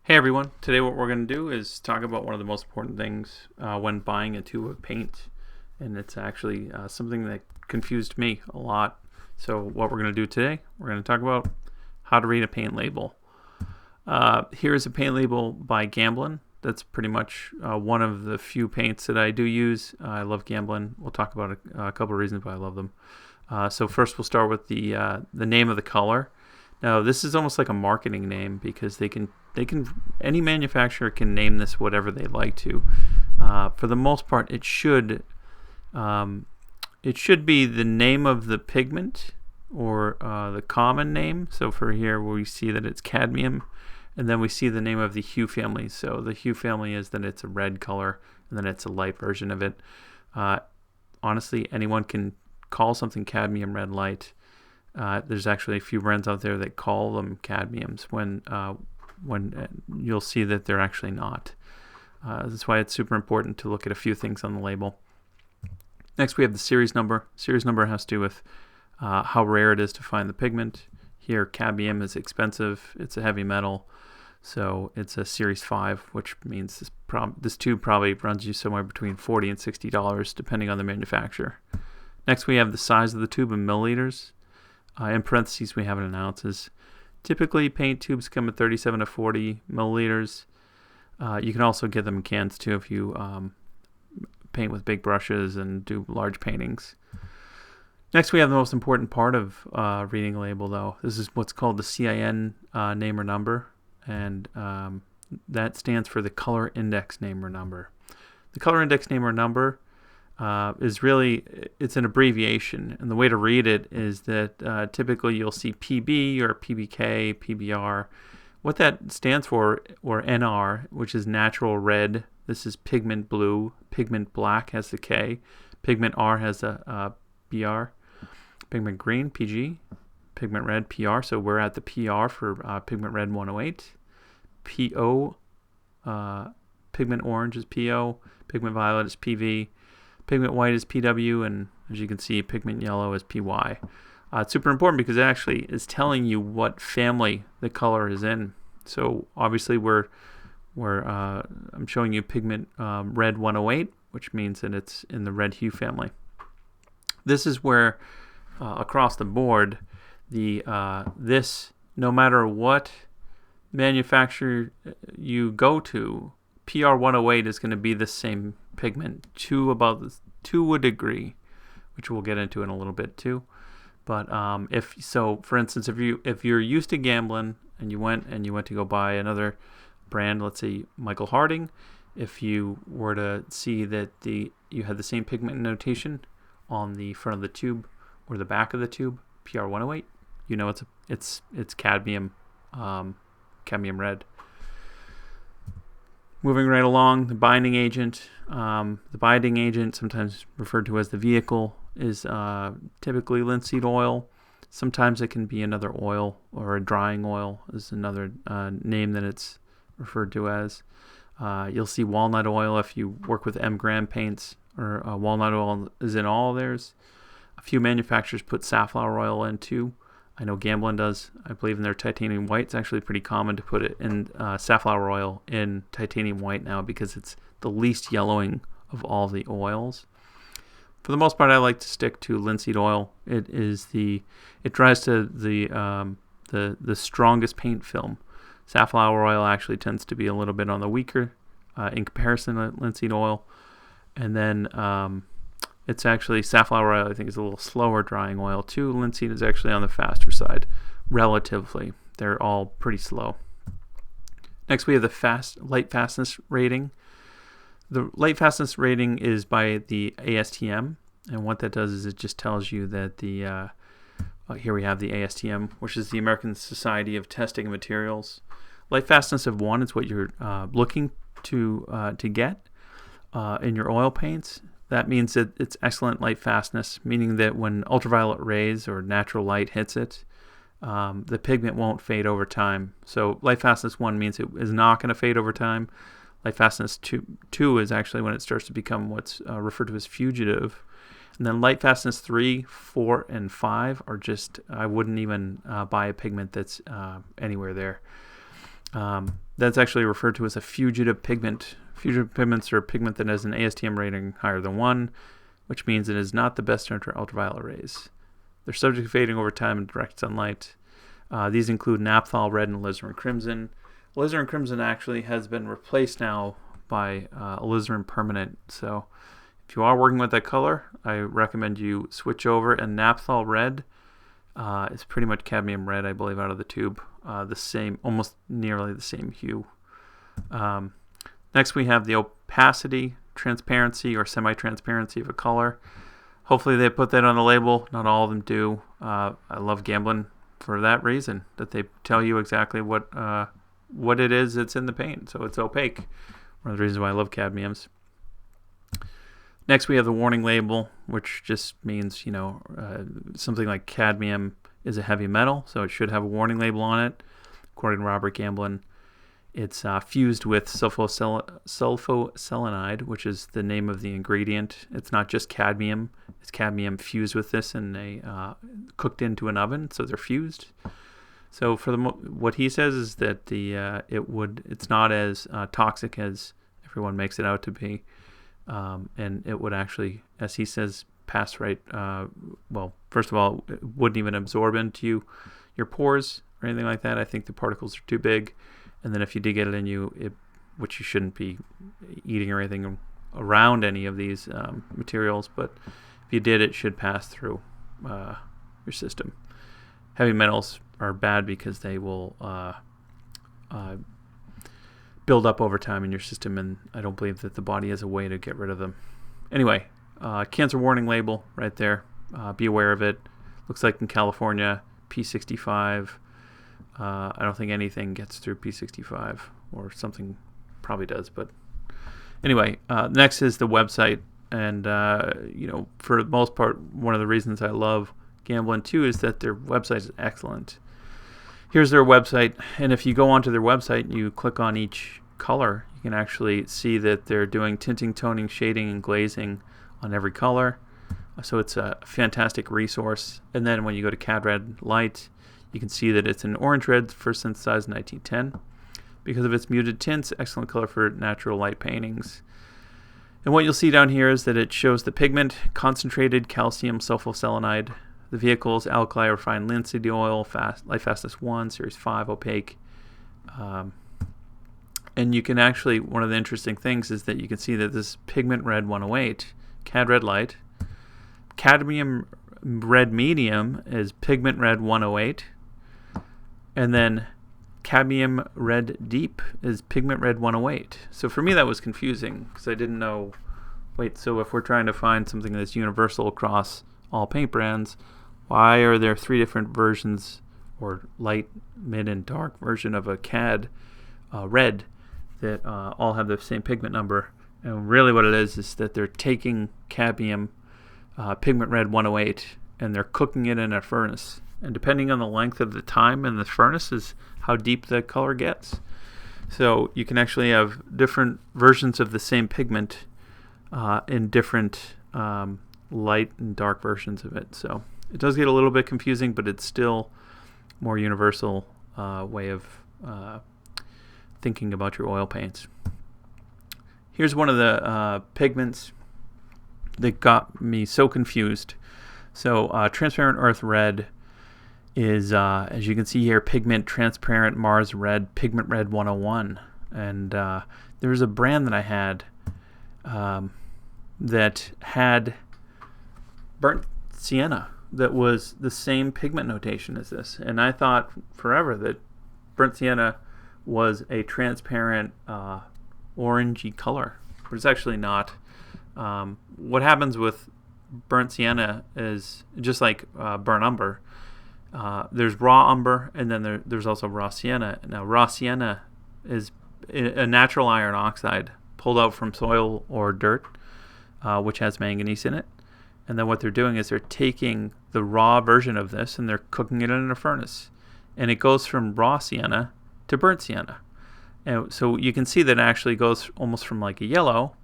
Hey everyone, today what we're going to do is talk about one of the most important things when buying a tube of paint, and it's actually something that confused me a lot. So what we're going to do today, we're going to talk about how to read a paint label. Here's a paint label by Gamblin. That's pretty much one of the few paints that I do use. I love Gamblin. We'll talk about a couple of reasons why I love them. So first we'll start with the name of the color. Now this is almost like a marketing name because any manufacturer can name this whatever they like to. For the most part, it should be the name of the pigment or the common name. So for here we see that it's cadmium, and then we see the name of the hue family. So the hue family is that it's a red color, and then it's a light version of it. Honestly, anyone can call something cadmium red light. There's actually a few brands out there that call them cadmiums when you'll see that they're actually not. That's why it's super important to look at a few things on the label. Next, we have the series number. Series number has to do with how rare it is to find the pigment. Here, cadmium is expensive. It's a heavy metal, so it's a series 5, which means this tube probably runs you somewhere between $40 and $60, depending on the manufacturer. Next, we have the size of the tube in milliliters. In parentheses, we have it in ounces. Typically, paint tubes come in 37 to 40 milliliters. You can also get them in cans too if you paint with big brushes and do large paintings. Next, we have the most important part of reading a label, though. This is what's called the CIN name or number, and that stands for the color index name or number. The color index name or number it's an abbreviation, and the way to read it is that typically you'll see PB or PBK, PBR. What that stands for, or NR, which is natural red. This is pigment blue. Pigment black has the K. Pigment R has a BR. Pigment green, PG. Pigment red, PR. So we're at the PR for pigment red 108. PO, pigment orange is PO. Pigment violet is PV. Pigment white is PW, and as you can see, pigment yellow is PY. It's super important because it actually is telling you what family the color is in. So obviously I'm showing you pigment red 108, which means that it's in the red hue family. This is where across the board, this, no matter what manufacturer you go to, PR 108 is going to be the same pigment to a degree, which we'll get into in a little bit too. But for instance, if you're used to Gamblin and you went to go buy another brand, let's say Michael Harding, if you were to see that you had the same pigment notation on the front of the tube or the back of the tube, PR 108, you know it's cadmium red. Moving right along, the binding agent. The binding agent, sometimes referred to as the vehicle, is typically linseed oil. Sometimes it can be another oil, or a drying oil is another name that it's referred to as. You'll see walnut oil if you work with M-gram paints, or walnut oil is in all of theirs. A few manufacturers put safflower oil in too. I know Gamblin does. I believe in their titanium white. It's actually pretty common to put it in safflower oil in titanium white now because it's the least yellowing of all the oils. For the most part, I like to stick to linseed oil. It dries to the strongest paint film. Safflower oil actually tends to be a little bit on the weaker in comparison to linseed oil, and then it's actually safflower oil, I think, is a little slower drying oil too. Linseed is actually on the faster side, relatively. They're all pretty slow. Next, we have the light fastness rating. The light fastness rating is by the ASTM, and what that does is it just tells you that here we have the ASTM, which is the American Society of Testing Materials. Light fastness of 1 is what you're looking to get in your oil paints. That means that it's excellent light fastness, meaning that when ultraviolet rays or natural light hits it, the pigment won't fade over time. So light fastness 1 means it is not going to fade over time. Light fastness 2 is actually when it starts to become what's referred to as fugitive. And then light fastness 3, 4, and 5 are just, I wouldn't even buy a pigment that's anywhere there. That's actually referred to as a fugitive pigment. Fugitive pigments are a pigment that has an ASTM rating higher than 1, which means it is not the best under ultraviolet rays. They're subject to fading over time in direct sunlight. These include naphthol red and alizarin crimson. Alizarin crimson actually has been replaced now by alizarin permanent. So if you are working with that color, I recommend you switch over. And naphthol red is pretty much cadmium red, I believe, out of the tube. The same, almost nearly the same hue. Next we have the opacity, transparency, or semi-transparency of a color. Hopefully they put that on the label. Not all of them do. I love gambling for that reason, that they tell you exactly what it is that's in the paint, so it's opaque. One of the reasons why I love cadmiums. Next we have the warning label, which just means, something like cadmium is a heavy metal, so it should have a warning label on it. According to Robert Gamblin, it's fused with sulfoselenide, which is the name of the ingredient. It's not just cadmium. It's cadmium fused with this and cooked into an oven, so they're fused. So for what he says is that it's not as toxic as everyone makes it out to be, and it would actually, as he says, pass right. First of all, it wouldn't even absorb into your pores or anything like that. I think the particles are too big. And then if you did get it in you, which you shouldn't be eating or anything around any of these materials, but if you did, it should pass through your system. Heavy metals are bad because they will build up over time in your system, and I don't believe that the body has a way to get rid of them. Anyway, cancer warning label right there. Be aware of it. Looks like in California, P65. I don't think anything gets through P65, or something probably does. But anyway, next is the website. And, for the most part, one of the reasons I love Gamblin' too is that their website is excellent. Here's their website. And if you go onto their website and you click on each color, you can actually see that they're doing tinting, toning, shading, and glazing on every color. So it's a fantastic resource. And then when you go to Cad Red Light, you can see that it's an orange red, first synthesized in 1910. Because of its muted tints, excellent color for natural light paintings. And what you'll see down here is that it shows the pigment, concentrated calcium sulfoselenide, the vehicles, alkali refined linseed oil, Light Fastness 1, Series 5, opaque. And you can actually, one of the interesting things is that you can see that this pigment red 108, Cad Red Light, cadmium red medium is pigment red 108, and then cadmium red deep is pigment red 108. So for me that was confusing because I didn't know, so if we're trying to find something that's universal across all paint brands, why are there 3 different versions, or light, mid, and dark version of a Cad red that all have the same pigment number? And really what it is that they're taking cadmium pigment red 108 and they're cooking it in a furnace. And depending on the length of the time in the furnace is how deep the color gets. So you can actually have different versions of the same pigment in different light and dark versions of it. So it does get a little bit confusing, but it's still more universal way of thinking about your oil paints. Here's one of the pigments that got me so confused. So transparent earth red is, as you can see here, pigment transparent Mars red, pigment red 101. And there was a brand that I had that had burnt sienna that was the same pigment notation as this. And I thought forever that burnt sienna was a transparent orangey color, but it's actually not. What happens with burnt sienna is just like burnt umber. There's raw umber, and then there's also raw sienna. Now, raw sienna is a natural iron oxide pulled out from soil or dirt, which has manganese in it. And then what they're doing is they're taking the raw version of this and they're cooking it in a furnace. And it goes from raw sienna to burnt sienna. And so you can see that it actually goes almost from like a yellow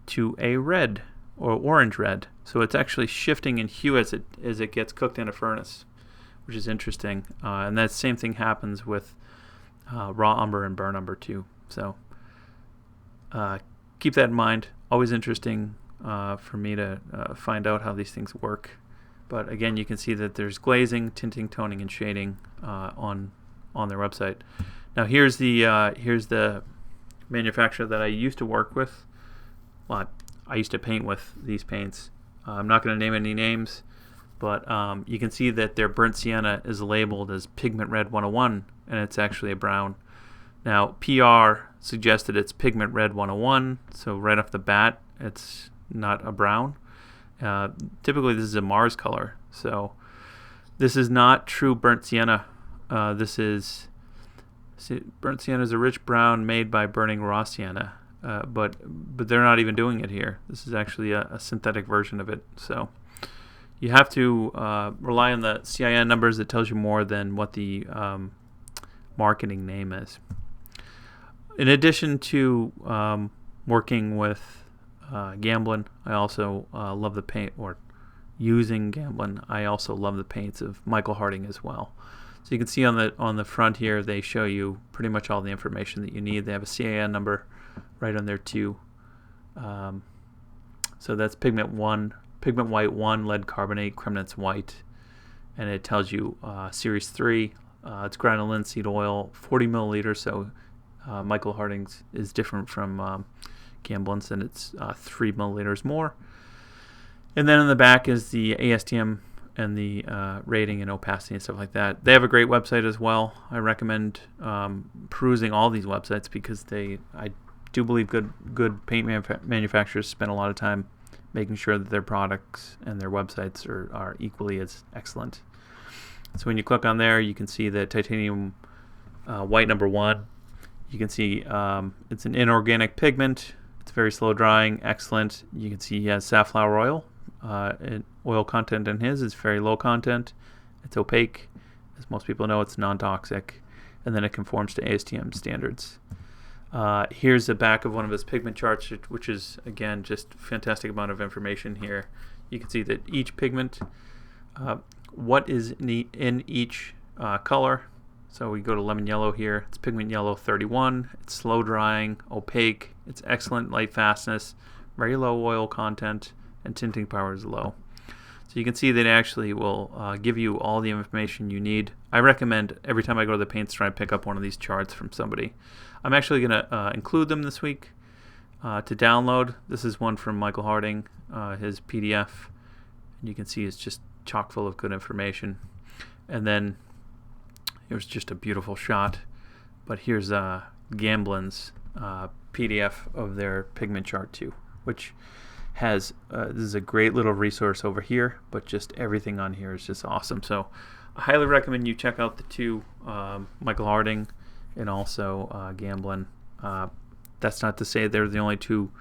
to a red or orange red. So it's actually shifting in hue as it gets cooked in a furnace, which is interesting. And that same thing happens with raw umber and burn umber too. So keep that in mind. Always interesting for me to find out how these things work. But again, you can see that there's glazing, tinting, toning, and shading on their website. Now here's the manufacturer that I used to work with. Well, I used to paint with these paints. I'm not going to name any names, but you can see that their burnt sienna is labeled as Pigment Red 101, and it's actually a brown. Now, PR suggested it's Pigment Red 101, so right off the bat, it's not a brown. Typically, this is a Mars color, so this is not true burnt sienna. Burnt sienna is a rich brown made by burning raw sienna, but they're not even doing it here. This is actually a synthetic version of it. So you have to rely on the CIN numbers that tells you more than what the marketing name is. In addition to working with Gamblin, I also love the paint, or using Gamblin, I also love the paints of Michael Harding as well. So you can see on the front here, they show you pretty much all the information that you need. They have a CIN number right on there too. So that's Pigment White 1, Lead Carbonate, Cremnitz White, and it tells you Series 3. It's ground linseed oil, 40 milliliters. So Michael Harding's is different from Gamblin's, and it's 3 milliliters more. And then in the back is the ASTM and the rating and opacity and stuff like that. They have a great website as well. I recommend perusing all these websites because I do believe good paint manufacturers spend a lot of time making sure that their products and their websites are equally as excellent. So when you click on there, you can see the titanium white number 1. You can see it's an inorganic pigment. It's very slow drying, excellent. You can see he has safflower oil. Oil content in his is very low content. It's opaque. As most people know, it's non-toxic. And then it conforms to ASTM standards. Here's the back of one of his pigment charts, which is, again, just fantastic amount of information here. You can see that each pigment, what is in each color. So we go to lemon yellow here. It's pigment yellow 31. It's slow drying, opaque. It's excellent light fastness, very low oil content, and tinting power is low. So you can see that it actually will give you all the information you need. I recommend every time I go to the paint store, I pick up one of these charts from somebody. I'm actually going to include them this week to download. This is one from Michael Harding, his PDF. And you can see it's just chock full of good information. And then here's just a beautiful shot. But here's Gamblin's PDF of their pigment chart too, which has this is a great little resource over here, but just everything on here is just awesome. So I highly recommend you check out the two, Michael Harding and also Gamblin. That's not to say they're the only two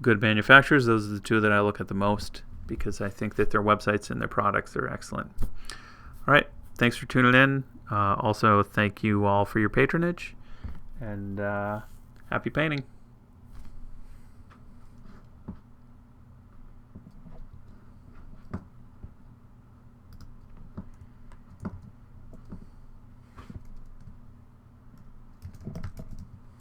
good manufacturers. Those are the two that I look at the most because I think that their websites and their products are excellent. All right, thanks for tuning in. Also, thank you all for your patronage, and happy painting.